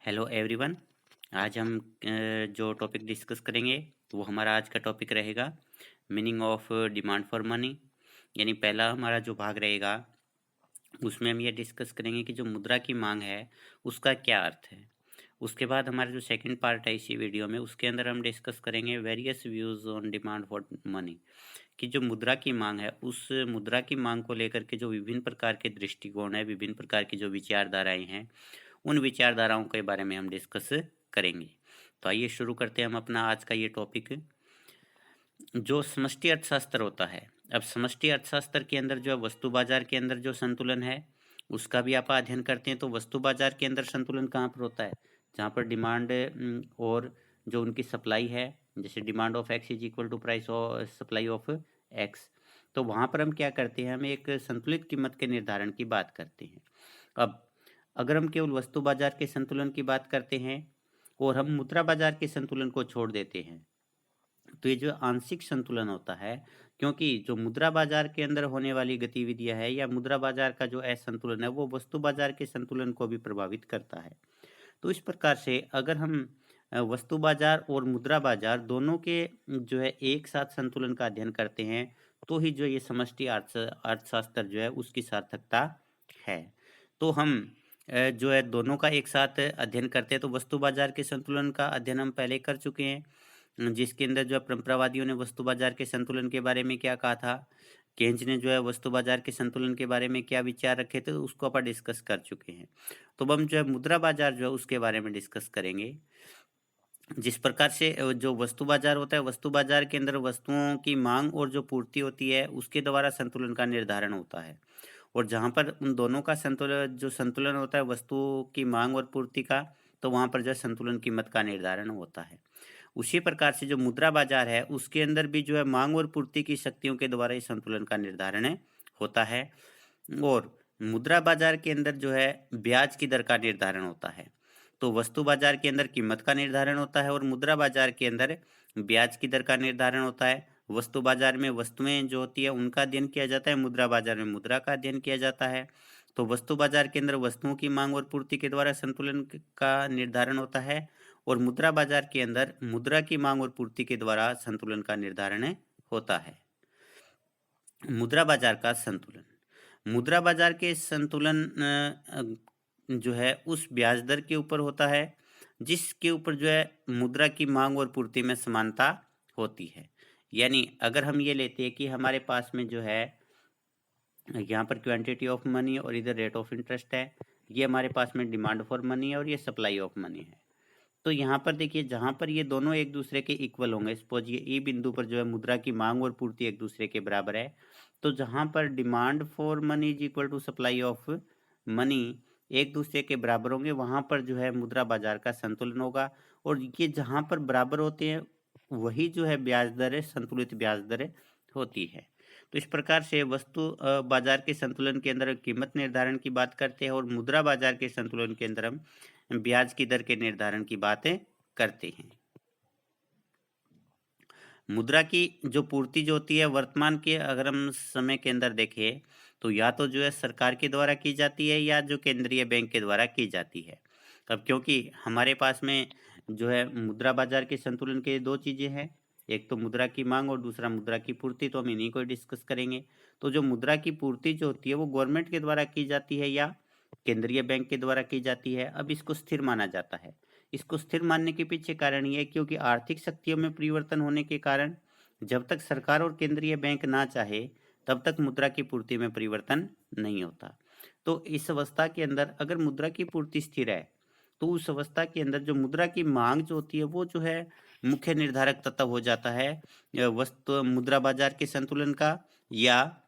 Hello everyone. आज हम जो टॉपिक डिस्कस करेंगे वो हमारा आज का टॉपिक रहेगा meaning of demand for money. यानी पहला हमारा जो भाग रहेगा उसमें हम ये डिस्कस करेंगे कि जो मुद्रा की मांग है उसका क्या अर्थ है। उसके बाद हमारा जो सेकंड पार्ट है इसी वीडियो में उसके अंदर हम डिस्कस करेंगे various views on demand for money, कि जो मुद्रा की मांग है उस मुद्रा की मांग को लेकर के जो विभिन्न प्रकार के दृष्टिकोण है, विभिन्न प्रकार की जो विचारधाराएं हैं, उन विचारधाराओं के बारे में हम डिस्कस करेंगे। तो आइए शुरू करते हैं हम अपना आज का ये टॉपिक। जो समष्टि अर्थशास्त्र होता है, अब समष्टि अर्थशास्त्र के अंदर जो वस्तु बाजार के अंदर जो संतुलन है उसका भी आप अध्ययन करते हैं। तो वस्तु बाजार के अंदर संतुलन कहाँ पर होता है? जहाँ पर डिमांड और जो उनकी सप्लाई है, जैसे demand of x is equal to price और सप्लाई ऑफ एक्स, तो वहाँ पर हम क्या करते हैं, हम एक संतुलित कीमत के निर्धारण की बात करते हैं। अब अगर हम केवल वस्तु बाजार के संतुलन की बात करते हैं और हम मुद्रा बाजार के संतुलन को छोड़ देते हैं, तो ये जो आंशिक संतुलन होता है, क्योंकि जो मुद्रा बाजार के अंदर होने वाली गतिविधियां है या मुद्रा बाजार का जो असंतुलन है वो वस्तु बाजार के संतुलन को भी प्रभावित करता है। तो इस प्रकार से अगर हम वस्तु बाजार और मुद्रा बाजार दोनों के जो है एक साथ संतुलन का अध्ययन करते हैं, तो ही जो ये समष्टि अर्थशास्त्र जो है उसकी सार्थकता है। तो हम जो है दोनों का एक साथ अध्ययन करते हैं। तो वस्तु बाजार के संतुलन का अध्ययन हम पहले कर चुके हैं, जिसके अंदर जो है परंपरावादियों ने वस्तु बाजार के संतुलन के बारे में क्या कहा था, केन्ज ने जो है वस्तु बाजार के संतुलन के बारे में क्या विचार रखे थे, तो उसको अपन डिस्कस कर चुके हैं। तो अब हम जो है मुद्रा बाजार जो है उसके बारे में डिस्कस करेंगे। जिस प्रकार से जो वस्तु बाजार होता है, वस्तु बाजार के अंदर वस्तुओं की मांग और जो पूर्ति होती है उसके द्वारा संतुलन का निर्धारण होता है। और जहाँ पर उन दोनों का संतुलन होता है, वस्तु की मांग और पूर्ति का, तो वहाँ पर जो है संतुलन कीमत का निर्धारण होता है। उसी प्रकार से जो मुद्रा बाजार है उसके अंदर भी जो है मांग और पूर्ति की शक्तियों के द्वारा ही संतुलन का निर्धारण होता है। और मुद्रा बाजार के अंदर जो है ब्याज की दर का निर्धारण होता है। तो वस्तु बाजार के अंदर कीमत का निर्धारण होता है और मुद्रा बाजार के अंदर ब्याज की दर का निर्धारण होता है। वस्तु बाजार में वस्तुएं जो होती है उनका अध्ययन किया जाता है, मुद्रा बाजार में मुद्रा का अध्ययन किया जाता है। तो वस्तु बाजार के अंदर वस्तुओं की मांग और पूर्ति के द्वारा संतुलन का निर्धारण होता है और मुद्रा बाजार के अंदर मुद्रा की मांग और पूर्ति के द्वारा संतुलन का निर्धारण होता है। मुद्रा बाजार का संतुलन, मुद्रा बाजार के संतुलन जो है उस ब्याज दर के ऊपर होता है जिसके ऊपर जो है मुद्रा की मांग और पूर्ति में समानता होती है। यानी अगर हम ये लेते हैं कि हमारे पास में जो है यहाँ पर क्वांटिटी ऑफ मनी और इधर रेट ऑफ इंटरेस्ट है, ये हमारे पास में डिमांड फॉर मनी है और ये सप्लाई ऑफ मनी है। तो यहाँ पर देखिए, जहाँ पर ये दोनों एक दूसरे के इक्वल होंगे, सपोज ये ई बिंदु पर जो है मुद्रा की मांग और पूर्ति एक दूसरे के बराबर है, तो जहाँ पर demand for money is equal to supply of money एक दूसरे के बराबर होंगे, वहाँ पर जो है मुद्रा बाजार का संतुलन होगा। और ये जहाँ पर बराबर होते हैं वही जो है ब्याज दर संतुलित ब्याज दर होती है। तो इस प्रकार से वस्तु बाजार के संतुलन के अंदर कीमत निर्धारण की बात करते हैं और मुद्रा बाजार के संतुलन के अंदर हम ब्याज की दर के निर्धारण की बातें करते हैं। मुद्रा की जो पूर्ति जो होती है वर्तमान के अगर हम समय के अंदर देखें, तो या तो जो है सरकार के द्वारा की जाती है या जो केंद्रीय बैंक के द्वारा की जाती है। अब क्योंकि हमारे पास में जो है मुद्रा बाजार के संतुलन के दो चीजें हैं, एक तो मुद्रा की मांग और दूसरा मुद्रा की पूर्ति, तो हम इन्हीं को डिस्कस करेंगे। तो जो मुद्रा की पूर्ति जो होती है वो गवर्नमेंट के द्वारा की जाती है या केंद्रीय बैंक के द्वारा की जाती है। अब इसको स्थिर माना जाता है। इसको स्थिर मानने के पीछे कारण ये है क्योंकि आर्थिक शक्तियों में परिवर्तन होने के कारण जब तक सरकार और केंद्रीय बैंक ना चाहे तब तक मुद्रा की पूर्ति में परिवर्तन नहीं होता। तो इस अवस्था के अंदर अगर मुद्रा की पूर्ति स्थिर है तो उस अवस्था के अंदर जो मुद्रा की मांग जो होती है वो जो है मुख्य निर्धारक तत्व हो जाता है वस्तु मुद्रा बाजार के संतुलन का, या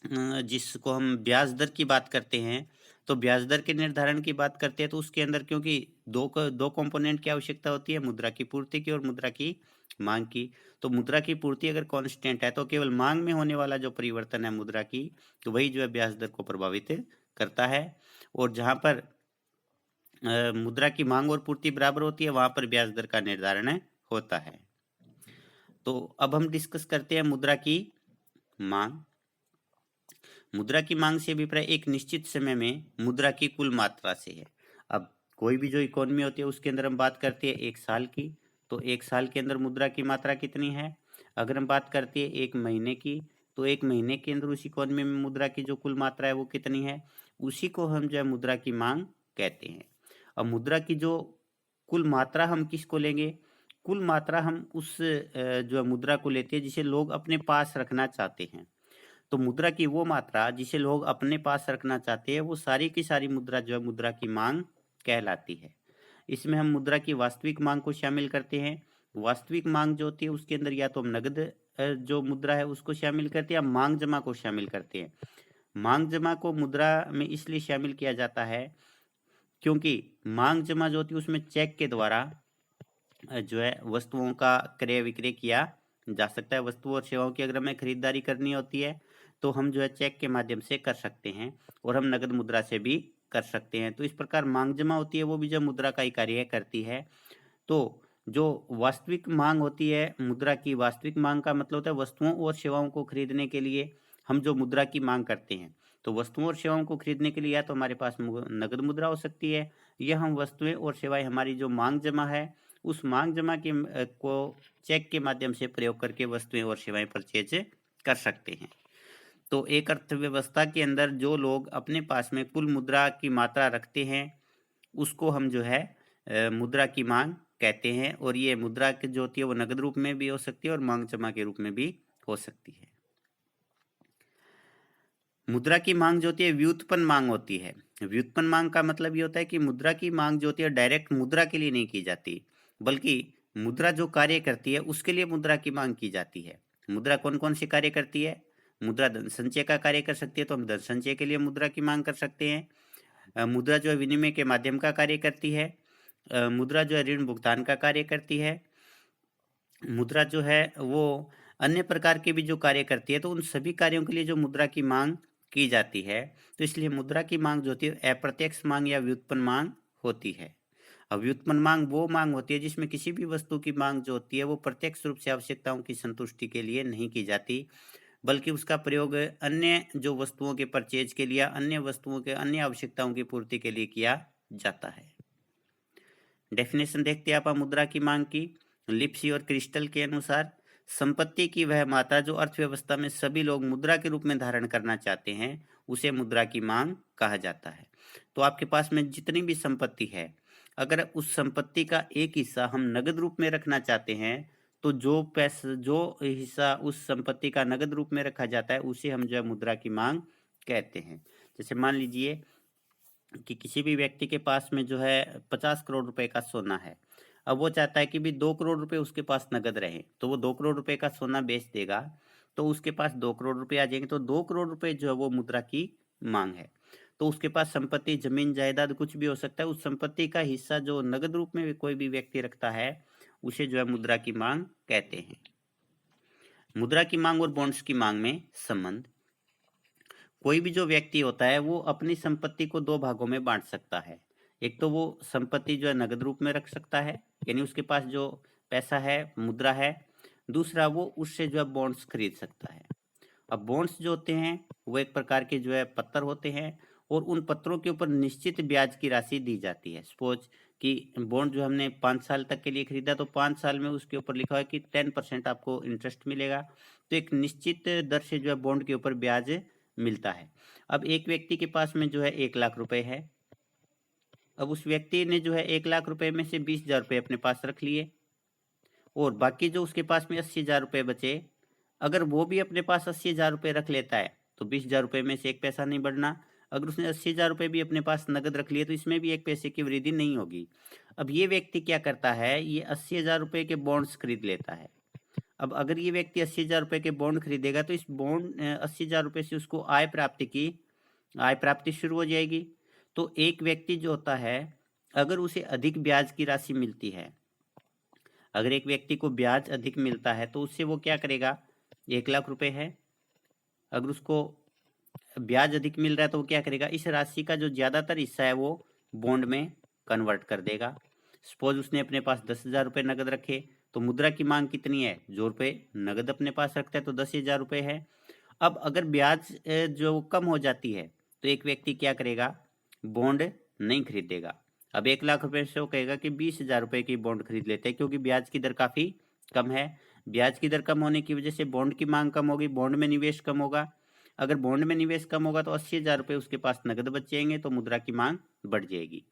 जिसको हम ब्याज दर की बात करते हैं, तो ब्याज दर के निर्धारण की बात करते हैं तो उसके अंदर क्योंकि दो कंपोनेंट की आवश्यकता होती है, मुद्रा की पूर्ति की और मुद्रा की मांग की। तो मुद्रा की पूर्ति अगर कांस्टेंट है तो केवल मांग में होने वाला जो परिवर्तन है मुद्रा की, तो वही जो है ब्याज दर को प्रभावित करता है। और जहाँ पर मुद्रा की मांग और पूर्ति बराबर होती है वहां पर ब्याज दर का निर्धारण होता है। तो अब हम डिस्कस करते हैं मुद्रा की मांग। मुद्रा की मांग से अभिप्राय एक निश्चित समय में मुद्रा की कुल मात्रा से है। अब कोई भी जो इकोनॉमी होती है उसके अंदर हम बात करते हैं 1 साल की, तो 1 साल के अंदर मुद्रा की मात्रा कितनी है? अगर हम बात करते हैं 1 महीने की, तो 1 महीने के अंदर उस इकोनॉमी में मुद्रा की जो कुल मात्रा है वो कितनी है? उसी को हम जो है मुद्रा की माँग कहते हैं। अब मुद्रा की जो कुल मात्रा हम किसको लेंगे? कुल मात्रा हम उस जो है मुद्रा को लेते हैं जिसे लोग अपने पास रखना चाहते हैं। तो मुद्रा की वो मात्रा जिसे लोग अपने पास रखना चाहते हैं, वो सारी की सारी मुद्रा जो है मुद्रा की माँग कहलाती है। इसमें हम मुद्रा की वास्तविक माँग को शामिल करते हैं। वास्तविक माँग जो होती है उसके अंदर या तो हम नकद जो मुद्रा है उसको शामिल करते हैं या माँग जमा को शामिल करते हैं। माँग जमा को मुद्रा में इसलिए शामिल किया जाता है क्योंकि माँग जमा जो होती है उसमें चेक के द्वारा जो है वस्तुओं का क्रय विक्रय किया जा सकता है। वस्तु और सेवाओं की अगर हमें खरीदारी करनी होती है तो हम जो है चेक के माध्यम से कर सकते हैं और हम नगद मुद्रा से भी कर सकते हैं। तो इस प्रकार मांग जमा होती है वो भी जब मुद्रा का ही कार्य करती है। तो जो वास्तविक मांग होती है मुद्रा की, वास्तविक मांग का मतलब होता है वस्तुओं और सेवाओं को खरीदने के लिए हम जो मुद्रा की मांग करते हैं। तो वस्तुओं और सेवाओं को खरीदने के लिए या तो हमारे पास नगद मुद्रा हो सकती है या हम वस्तुएं और सेवाएं हमारी जो मांग जमा है उस मांग जमा के को चेक के माध्यम से प्रयोग करके वस्तुएं और सेवाएं परचेज कर सकते हैं। तो एक अर्थव्यवस्था के अंदर जो लोग अपने पास में कुल मुद्रा की मात्रा रखते हैं उसको हम जो है मुद्रा की मांग कहते हैं और ये मुद्रा की जो होती है वो नगद रूप में भी हो सकती है और मांग जमा के रूप में भी हो सकती है। मुद्रा की मांग जो होती है व्युत्पन्न मांग होती है। व्युत्पन्न मांग का मतलब ये होता है कि मुद्रा की मांग जो होती है डायरेक्ट मुद्रा के लिए नहीं की जाती, बल्कि मुद्रा जो कार्य करती है उसके लिए मुद्रा की मांग की जाती है। मुद्रा कौन कौन से कार्य करती है? मुद्रा धन संचय का कार्य कर सकती है तो हम धन संचय के लिए मुद्रा की मांग कर सकते हैं। मुद्रा जो है विनिमय के माध्यम का कार्य करती है। मुद्रा जो है ऋण भुगतान का कार्य करती है। मुद्रा जो है वो अन्य प्रकार के भी जो कार्य करती है तो उन सभी कार्यों के लिए जो मुद्रा की मांग की जाती है, तो इसलिए मुद्रा की मांग जो होती है अप्रत्यक्ष मांग या व्युत्पन्न मांग होती है। अब व्युत्पन्न मांग वो मांग होती है जिसमें किसी भी वस्तु की मांग जो होती है वो प्रत्यक्ष रूप से आवश्यकताओं की संतुष्टि के लिए नहीं की जाती, बल्कि उसका प्रयोग अन्य जो वस्तुओं के परचेज के लिए, अन्य वस्तुओं के अन्य आवश्यकताओं की पूर्ति के लिए किया जाता है। डेफिनेशन देखते हैं आप मुद्रा की मांग की। लिप्सी और क्रिस्टल के अनुसार संपत्ति की वह मात्रा जो अर्थव्यवस्था में सभी लोग मुद्रा के रूप में धारण करना चाहते हैं उसे मुद्रा की मांग कहा जाता है। तो आपके पास में जितनी भी संपत्ति है, अगर उस संपत्ति का एक हिस्सा हम नगद रूप में रखना चाहते हैं तो जो हिस्सा उस संपत्ति का नगद रूप में रखा जाता है उसे हम जो है मुद्रा की मांग कहते हैं। जैसे मान लीजिए कि किसी भी व्यक्ति के पास में जो है 50 करोड़ रुपए का सोना है। अब वो चाहता है कि भी 2 करोड़ रुपए उसके पास नगद रहे, तो वो 2 करोड़ रुपए का सोना बेच देगा, तो उसके पास 2 करोड़ रुपए आ जाएँगे, तो 2 करोड़ रुपए जो है वो मुद्रा की माँग है। तो उसके पास संपत्ति, ज़मीन, जायदाद कुछ भी हो सकता है, उस संपत्ति का हिस्सा जो नगद रूप में भी कोई भी व्यक्ति रखता है, उसे जो है मुद्रा की माँग कहते हैं। मुद्रा की माँग और बॉन्ड्स की माँग में संबंध। कोई भी जो व्यक्ति होता है वो अपनी संपत्ति को 2 भागों में बाँट सकता है। एक तो वो संपत्ति जो है नगद रूप में रख सकता है, यानी उसके पास जो पैसा है, मुद्रा है। दूसरा वो उससे जो है बॉन्ड्स खरीद सकता है। अब बॉन्ड्स जो होते हैं वो एक प्रकार के जो है पत्तर होते हैं और उन पत्रों के ऊपर निश्चित ब्याज की राशि दी जाती है। सपोज कि बॉन्ड जो हमने 5 साल तक के लिए खरीदा तो 5 साल में उसके ऊपर लिखा है कि 10% आपको इंटरेस्ट मिलेगा। तो एक निश्चित दर से जो है बॉन्ड के ऊपर ब्याज मिलता है। अब एक व्यक्ति के पास में जो है 1 लाख रुपए है। अब उस व्यक्ति ने जो है 1 लाख रुपए में से 20,000 रुपए अपने पास रख लिए और बाकी जो उसके पास में 80,000 रुपए बचे, अगर वो भी अपने पास 80,000 रुपए रख लेता है, तो 20,000 रुपए में से 1 पैसा नहीं बढ़ना। अगर उसने 80,000 रुपए भी अपने पास नकद रख लिए, तो इसमें भी 1 पैसे की वृद्धि नहीं होगी। अब ये व्यक्ति क्या करता है, ये 80,000 रुपए के बॉन्ड्स खरीद लेता है। अब अगर ये व्यक्ति 80,000 रुपए के बॉन्ड खरीदेगा, तो इस बॉन्ड 80,000 रुपए से उसको आय प्राप्ति शुरू हो जाएगी। तो एक व्यक्ति जो होता है, अगर उसे अधिक ब्याज की राशि मिलती है, अगर एक व्यक्ति को ब्याज अधिक मिलता है तो उससे वो क्या करेगा, 1 लाख रुपए है, अगर उसको ब्याज अधिक मिल रहा है तो वो क्या करेगा, इस राशि का जो ज़्यादातर हिस्सा है वो बॉन्ड में कन्वर्ट कर देगा। सपोज उसने अपने पास 10,000 रुपये नगद रखे, तो मुद्रा की मांग कितनी है, जो रुपये नगद अपने पास रखता है तो 10,000 रुपये है। अब अगर ब्याज जो कम हो जाती है तो एक व्यक्ति क्या करेगा, बॉन्ड नहीं खरीदेगा। अब 1 लाख रुपए से वो कहेगा कि 20,000 रुपए की बॉन्ड खरीद लेते हैं, क्योंकि ब्याज की दर काफ़ी कम है। ब्याज की दर कम होने की वजह से बॉन्ड की माँग कम होगी, बॉन्ड में निवेश कम होगा। अगर बॉन्ड में निवेश कम होगा तो 80,000 रुपए उसके पास नकद बचेंगे, तो मुद्रा की माँग बढ़ जाएगी।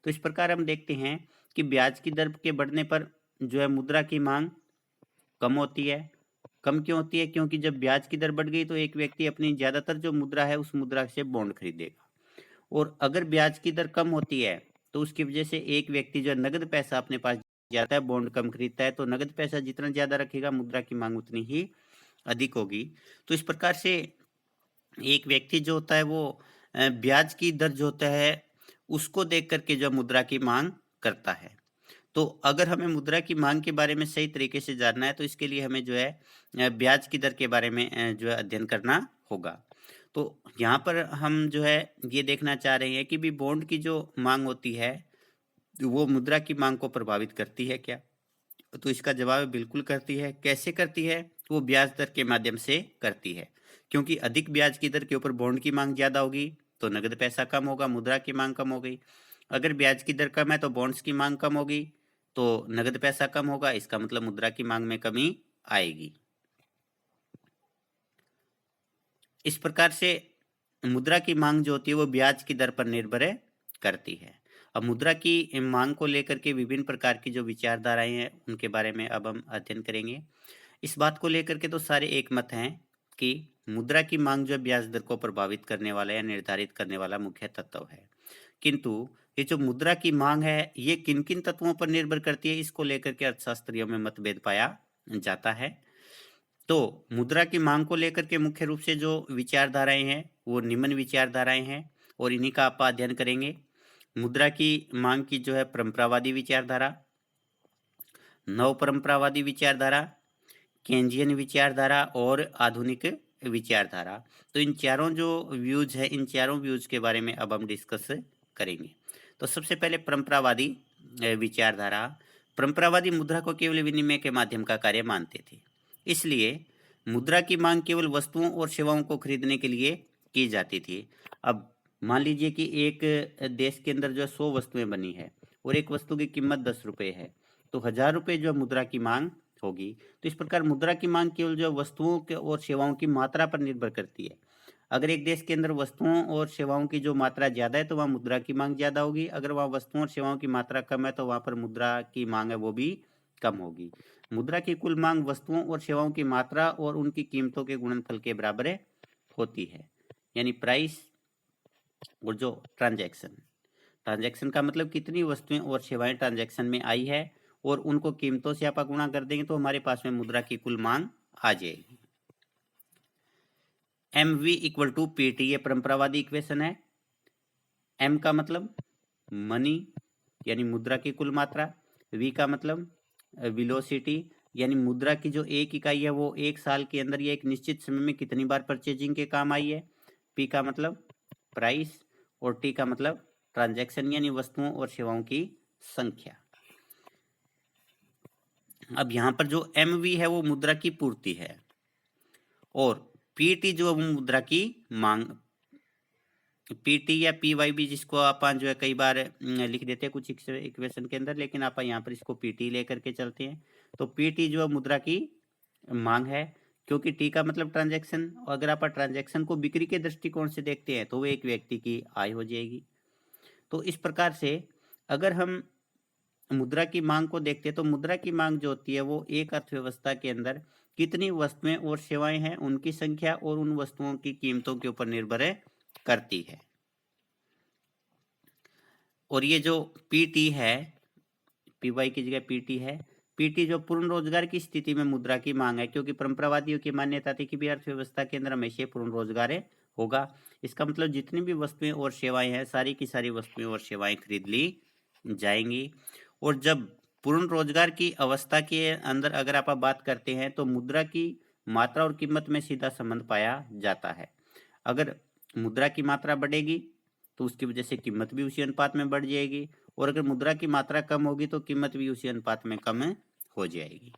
तो इस प्रकार हम देखते हैं कि ब्याज की दर के बढ़ने पर जो है मुद्रा की माँग कम होती है। कम क्यों होती है? क्योंकि जब ब्याज की दर बढ़ गई तो एक व्यक्ति अपनी ज़्यादातर जो मुद्रा है उस मुद्रा से बॉन्ड खरीदेगा, और अगर ब्याज की दर कम होती है तो उसकी वजह से एक व्यक्ति जो है नगद पैसा अपने पास जाता है, बॉन्ड कम खरीदता है, तो नगद पैसा जितना ज़्यादा रखेगा मुद्रा की माँग उतनी ही अधिक होगी। तो इस प्रकार से एक व्यक्ति जो होता है वो ब्याज की दर जो होता है उसको देख कर के जो मुद्रा की माँग करता है। तो अगर हमें मुद्रा की माँग के बारे में सही तरीके से जानना है तो इसके लिए हमें जो है ब्याज की दर के बारे में जो है अध्ययन करना होगा। तो यहाँ पर हम जो है ये देखना चाह रहे हैं कि भी बॉन्ड की जो माँग होती है, वो मुद्रा की माँग को प्रभावित करती है क्या? तो इसका जवाब है बिल्कुल करती है। कैसे करती है? वो ब्याज दर के माध्यम से करती है। क्योंकि अधिक ब्याज की दर के ऊपर बॉन्ड की माँग ज़्यादा होगी, तो नगद पैसा कम होगा, मुद्रा की माँग कम हो गई। अगर ब्याज की दर कम है तो बॉन्ड्स की माँग कम होगी, तो नगद पैसा कम होगा, इसका मतलब मुद्रा की माँग में कमी आएगी। इस प्रकार से मुद्रा की माँग जो होती है वो ब्याज की दर पर निर्भर करती है। अब मुद्रा की माँग को लेकर के विभिन्न प्रकार की जो विचारधाराएँ हैं, उनके बारे में अब हम अध्ययन करेंगे। इस बात को लेकर के तो सारे एक मत हैं कि मुद्रा की माँग जो है ब्याज दर को प्रभावित करने वाला या निर्धारित करने वाला मुख्य तत्व है। किंतु ये जो मुद्रा की माँग है, ये किन-किन तत्वों पर निर्भर करती है, इसको लेकर के अर्थशास्त्रियों में मतभेद पाया जाता है। तो मुद्रा की माँग को लेकर के मुख्य रूप से जो विचारधाराएँ हैं, वो निम्न विचारधाराएँ हैं और इन्हीं का आप अध्ययन करेंगे। मुद्रा की माँग की जो है परंपरावादी विचारधारा, नवपरंपरावादी विचारधारा, केंजियन विचारधारा और आधुनिक विचारधारा। तो इन चारों जो व्यूज़ हैं, इन चारों व्यूज़ के बारे में अब हम डिस्कस करेंगे। तो सबसे पहले परंपरावादी विचारधारा। परंपरावादी मुद्रा को केवल विनिमय के माध्यम का कार्य मानते थे। इसलिए मुद्रा की माँग केवल वस्तुओं और सेवाओं को खरीदने के लिए की जाती थी। अब मान लीजिए कि एक देश के अंदर जो है 100 वस्तुएँ बनी हैं और एक वस्तु की कीमत 10 रुपए है, तो 1000 रुपए जो है मुद्रा की माँग होगी। तो इस प्रकार मुद्रा की माँग केवल जो वस्तुओं के और सेवाओं की मात्रा पर निर्भर करती है। अगर एक देश के अंदर वस्तुओं और सेवाओं की जो मात्रा ज़्यादा है तो वहाँ मुद्रा की माँग ज़्यादा होगी। अगर वहाँ वस्तुओं और सेवाओं की मात्रा कम है तो वहाँ पर मुद्रा की माँग है वो भी कम होगी। मुद्रा की कुल माँग वस्तुओं और सेवाओं की मात्रा और उनकी कीमतों के गुणनफल के बराबर होती है। यानी प्राइस और जो ट्रांज़ैक्शन। ट्रांज़ैक्शन का मतलब कितनी वस्तुएँ और सेवाएँ ट्रांज़ैक्शन में आई है और उनको कीमतों से आप गुणा कर देंगे तो हमारे पास में मुद्रा की कुल माँग आ जाएगी। MV इक्वल टू PT ये परंपरावादी इक्वेशन है। M का मतलब मनी यानी मुद्रा की कुल मात्रा, V का मतलब वेलोसिटी यानी मुद्रा की जो एक इकाई है वो 1 साल के अंदर या एक निश्चित समय में कितनी बार परचेजिंग के काम आई है। P का मतलब प्राइस और T का मतलब ट्रांज़ैक्शन यानी वस्तुओं और सेवाओं की संख्या। अब यहाँ पर जो MV है वो मुद्रा की पूर्ति है और PT जो है वो मुद्रा की माँग। PT या PYB जिसको अपन जो है कई बार लिख देते हैं कुछ इक्वेशन के अंदर, लेकिन आप यहाँ पर इसको PT लेकर के चलते हैं। तो PT जो है मुद्रा की माँग है, क्योंकि T का मतलब ट्रांज़ैक्शन, और अगर आप ट्रांज़ैक्शन को बिक्री के दृष्टिकोण से देखते हैं तो वो एक व्यक्ति की आय हो जाएगी। तो इस प्रकार से अगर हम मुद्रा की माँग को देखते हैं तो मुद्रा की माँग जो होती है वो एक अर्थव्यवस्था के अंदर कितनी वस्तुएँ और सेवाएँ हैं, उनकी संख्या और उन वस्तुओं की कीमतों के ऊपर निर्भर करती है। और ये जो PT है, PY की जगह PT है। PT जो पूर्ण रोजगार की स्थिति में मुद्रा की माँग है, क्योंकि परंपरावादियों की मान्यता थी कि भी अर्थव्यवस्था के अंदर हमेशा पूर्ण रोजगार होगा। इसका मतलब जितनी भी वस्तुएँ और सेवाएँ हैं, सारी की सारी वस्तुएँ और सेवाएँ खरीद ली जाएँगी। और जब पूर्ण रोजगार की अवस्था के अंदर अगर आप बात करते हैं तो मुद्रा की मात्रा और कीमत में सीधा संबंध पाया जाता है। अगर मुद्रा की मात्रा बढ़ेगी तो उसकी वजह से कीमत भी उसी अनुपात में बढ़ जाएगी, और अगर मुद्रा की मात्रा कम होगी तो कीमत भी उसी अनुपात में कम हो जाएगी।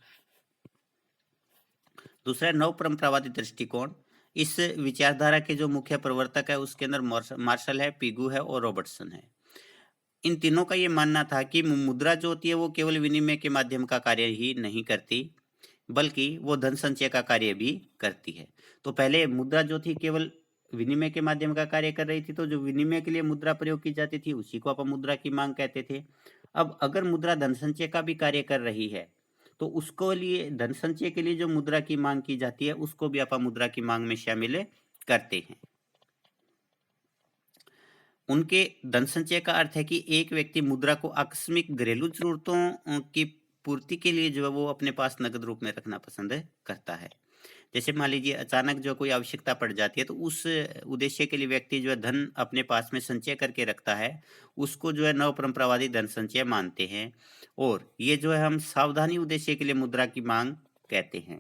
दूसरा नव परंपरावादी दृष्टिकोण। इस विचारधारा के जो मुख्य प्रवर्तक है उसके अंदर मार्शल है, पिगू है और रॉबर्टसन है। इन तीनों का ये मानना था कि मुद्रा जो होती है वो केवल विनिमय के माध्यम का कार्य ही नहीं करती, बल्कि वो धन संचय का कार्य भी करती है। तो पहले मुद्रा जो थी केवल विनिमय के माध्यम का कार्य कर रही थी, तो जो विनिमय के लिए मुद्रा प्रयोग की जाती थी उसी को अपन मुद्रा की मांग कहते थे। अब अगर मुद्रा धन संचय का भी कार्य कर रही है, तो उसको लिए धन संचय के लिए जो मुद्रा की मांग की जाती है उसको भी अपन मुद्रा की मांग में शामिल करते हैं। उनके धन संचय का अर्थ है कि एक व्यक्ति मुद्रा को आकस्मिक घरेलू जरूरतों की पूर्ति के लिए जो है वो अपने पास नकद रूप में रखना पसंद करता है। जैसे मान लीजिए अचानक जो कोई आवश्यकता पड़ जाती है, तो उस उद्देश्य के लिए व्यक्ति जो है धन अपने पास में संचय करके रखता है, उसको जो है नवपरंपरावादी धन संचय मानते हैं। और ये जो है हम सावधानी उद्देश्य के लिए मुद्रा की मांग कहते हैं।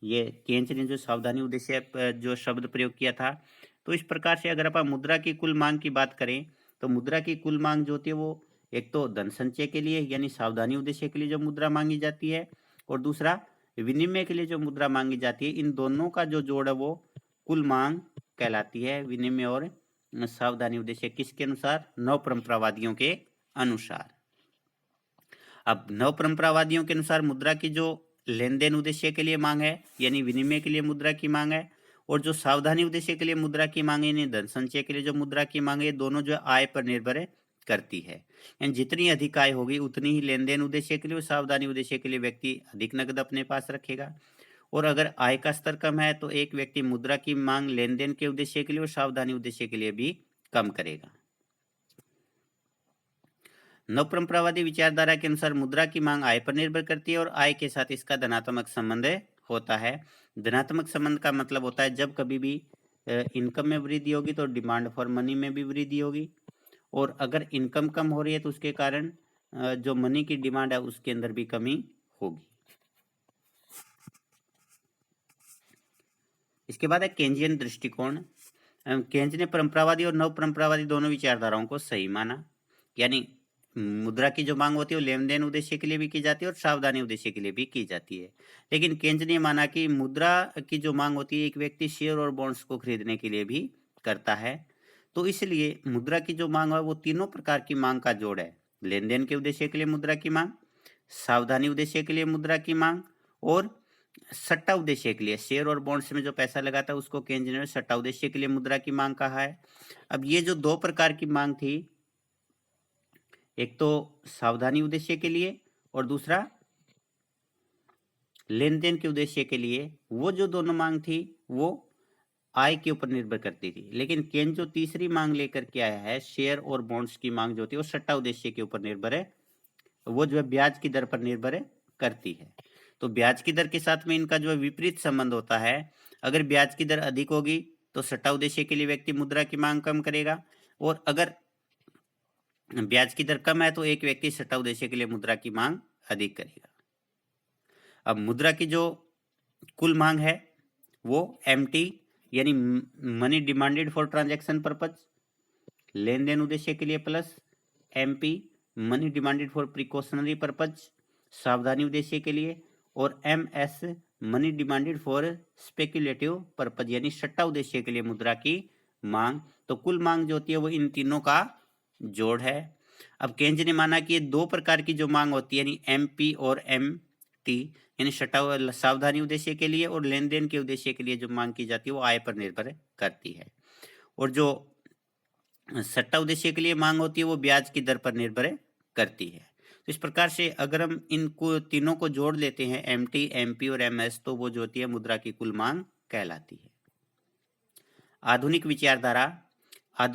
ये केंच ने जो सावधानी उद्देश्य जो शब्द प्रयोग किया था, तो इस प्रकार से अगर अपन मुद्रा की कुल मांग की बात करें, तो मुद्रा की कुल मांग जो होती है वो एक तो धन संचय के लिए यानी सावधानी उद्देश्य के लिए जो मुद्रा मांगी जाती है, और दूसरा विनिमय के लिए जो मुद्रा मांगी जाती है। इन दोनों का जो जोड़ है वो कुल मांग कहलाती है, विनिमय और सावधानी उद्देश्य किसके अनुसार? नवपरंपरावादियों के अनुसार। अब नवपरंपरावादियों के अनुसार मुद्रा की जो लेन देन उद्देश्य के लिए मांग है यानी विनिमय के लिए मुद्रा की मांग है, और जो सावधानी उद्देश्य के लिए मुद्रा की मांग है यानी धन संचय के लिए जो मुद्रा की मांग है, दोनों जो आय पर निर्भर करती है। यानी जितनी अधिक आय होगी उतनी ही लेन देन उद्देश्य के लिए और सावधानी उद्देश्य के लिए व्यक्ति अधिक नकद अपने पास रखेगा। और अगर आय का स्तर कम है तो एक व्यक्ति मुद्रा की मांग लेन देन के उद्देश्य के लिए और सावधानी उद्देश्य के लिए भी कम करेगा। नवपरंपरावादी विचारधारा के अनुसार मुद्रा की मांग आय पर निर्भर करती है और आय के साथ इसका धनात्मक संबंध होता है। धनात्मक संबंध का मतलब होता है जब कभी भी इनकम में वृद्धि होगी तो डिमांड फॉर मनी में भी वृद्धि होगी, और अगर इनकम कम हो रही है तो उसके कारण जो मनी की डिमांड है उसके अंदर भी कमी होगी। इसके बाद है केंजियन दृष्टिकोण। केंज ने परंपरावादी और नव परंपरावादी दोनों विचारधाराओं को सही माना, यानी मुद्रा की जो मांग होती है वो लेन देन उद्देश्य के लिए भी की जाती है और सावधानी उद्देश्य के लिए भी की जाती है। लेकिन केंज ने माना कि मुद्रा की जो मांग होती है एक व्यक्ति शेयर और बॉन्ड्स को खरीदने के लिए भी करता है। तो इसलिए मुद्रा की जो मांग है वो तीनों प्रकार की मांग का जोड़ है। लेन देन के उद्देश्य के लिए मुद्रा की मांग, सावधानी उद्देश्य के लिए मुद्रा की मांग, और सट्टा उद्देश्य के लिए शेयर और बॉन्ड्स में जो पैसा लगाता है उसको केंज ने सट्टा उद्देश्य के लिए मुद्रा की मांग कहा है। अब ये जो दो प्रकार की मांग थी, एक तो सावधानी उद्देश्य के लिए और दूसरा लेन देन के उद्देश्य के लिए, वो जो दोनों मांग थी वो आय के ऊपर निर्भर करती थी। लेकिन केन जो तीसरी मांग लेकर के आया है शेयर और बॉन्ड्स की मांग जो होती है वो सट्टा उद्देश्य के ऊपर निर्भर है, वो जो है ब्याज की दर पर निर्भर करती है। तो ब्याज की दर के साथ में इनका जो है विपरीत संबंध होता है। अगर ब्याज की दर अधिक होगी तो सट्टा उद्देश्य के लिए व्यक्ति मुद्रा की मांग कम करेगा, और अगर ब्याज की दर कम है तो एक व्यक्ति सट्टा उद्देश्य के लिए मुद्रा की मांग अधिक करेगा। अब मुद्रा की जो कुल मांग है वो एमटी यानी money demanded for transaction purpose, लेन देन उद्देश्य के लिए, plus MP money demanded for precautionary purpose, सावधानी उद्देश्य के लिए, और MS money demanded for speculative purpose यानी सट्टा उद्देश्य के लिए मुद्रा की मांग। तो कुल मांग जो होती है वो इन तीनों का जोड़ है। अब केंज ने माना कि ये दो प्रकार की जो मांग होती है यानी एमपी और एमटी यानी सट्टा सावधानी उद्देश्य के लिए और लेन देन के उद्देश्य के लिए जो मांग की जाती है वो आय पर निर्भर करती है, और जो सट्टा उद्देश्य के लिए मांग होती है वो ब्याज की दर पर निर्भर करती है। तो इस प्रकार से अगर हम इनको तीनों को जोड़ लेते हैं एमटी, एमपी और एमएस, तो वो जो होती है मुद्रा की कुल मांग कहलाती है। आधुनिक विचारधारा,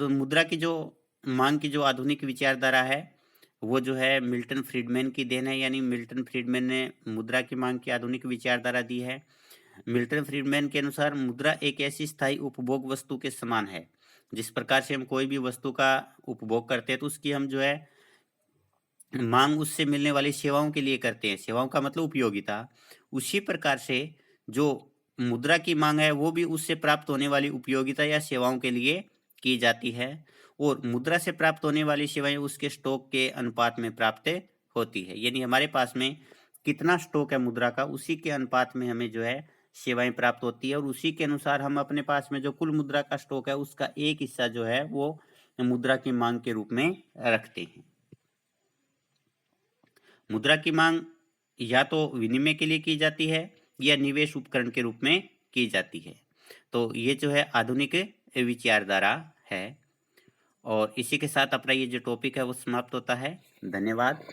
मुद्रा की जो मांग की जो आधुनिक विचारधारा है वो जो है मिल्टन फ्रीडमैन की देन है, यानी मिल्टन फ्रीडमैन ने मुद्रा की मांग की आधुनिक विचारधारा दी है। मिल्टन फ्रीडमैन के अनुसार मुद्रा एक ऐसी स्थायी उपभोग वस्तु के समान है। जिस प्रकार से हम कोई भी वस्तु का उपभोग करते हैं तो उसकी हम जो है मांग उससे मिलने वाली सेवाओं के लिए करते हैं, सेवाओं का मतलब उपयोगिता। उसी प्रकार से जो मुद्रा की मांग है वो भी उससे प्राप्त होने वाली उपयोगिता या सेवाओं के लिए की जाती है, और मुद्रा से प्राप्त होने वाली सेवाएं उसके स्टॉक के अनुपात में प्राप्त होती है। यानी हमारे पास में कितना स्टॉक है मुद्रा का उसी के अनुपात में हमें जो है सेवाएं प्राप्त होती है, और उसी के अनुसार हम अपने पास में जो कुल मुद्रा का स्टॉक है उसका एक हिस्सा जो है वो मुद्रा की मांग के रूप में रखते हैं। मुद्रा की मांग या तो विनिमय के लिए की जाती है या निवेश उपकरण के रूप में की जाती है। तो ये जो है आधुनिक विचारधारा है। और इसी के साथ अपना ये जो टॉपिक है वो समाप्त होता है। धन्यवाद।